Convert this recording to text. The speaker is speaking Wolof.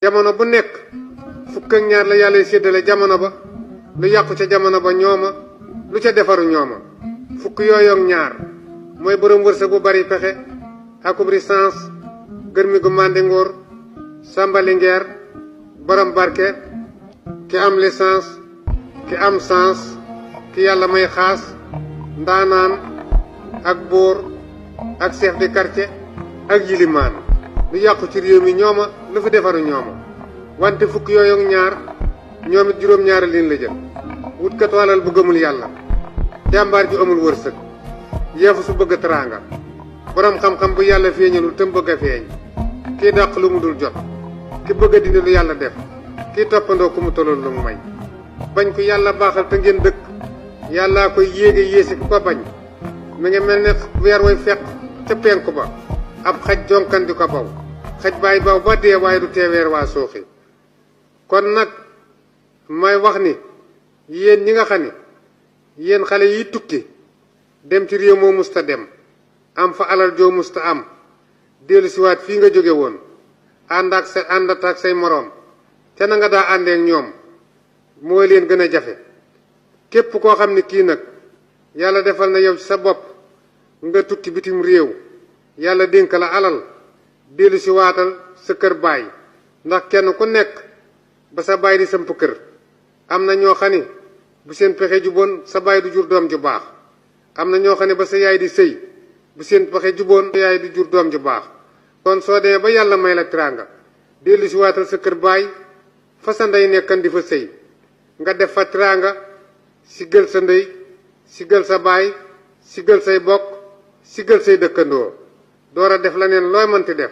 jamono bu nekk fukk ak ñaar la yàlla séddale jamono ba lu yàqu ca jamono ba ñooma lu ca defaru ñooma fukk yooyu ak ñaar mooy borom wërsëg bu bari pexe akub licence gërmi gu màndi nguur sàmbali ngeer borom barke ki am licence ki am sens ki yàlla may xaas ndaanaan ak buur ak chef de quartier ak yilimaan lu yàqu ci réew mi ñooma lu fi defaru ñooma wante fukk yooyu ak ñaar ñoom it juróom-ñaari liin la jël wutkatu alal bu gëmul yàlla jàmbaar ju amul wërsëg yeefu su bëgg teraanga borom xam-xam bu yàlla feeñalul te mu bëgg a feeñ kii dàq lu mu dul jot ki bëgg a dindi lu yàlla def kii toppandoo ku mu tolloon lu mu may bañ ko yàlla baaxal te ngeen dëkk yàllaa koy yéege yéesi ku ko bañ mi ngi mel ne weer way fekk ca penku ba ab xaj jonkan di ko baw xaj baay baw ba dee waaye du tee weer waa suuxi kon nag may wax ni yéen ñi nga xam ni yéen xale yi tukki dem ci réew moo musta dem am fa alal joo musta am dellu siwaat fii nga jóge woon àndat ak say moroom te na nga daa àndeek ñoom mooy leen gën a jafe képp koo xam ni kii nag yàlla defal na yow ci sa bopp nga tukki bitim réew yàlla dénk la alal dellu si waatal sa kër baay ndax kenn ku nekk ba sa baay di samp kër am na ñoo xam ne bu seen pexe juboon sa baay du jur doom ju baax am na ñoo xam ne ba sa yaay di sëy bu seen pexe juboon sa yaay du jur doom ju baax kon soo demee ba yàlla may la teraanga dellu si waatal sa kër baay fa sa ndey nekkan di fa sëy nga def fa teraanga siggal sa ndey siggal sa baay siggal say bokk siggal say dëkkandoo door a def la neen looy mënti def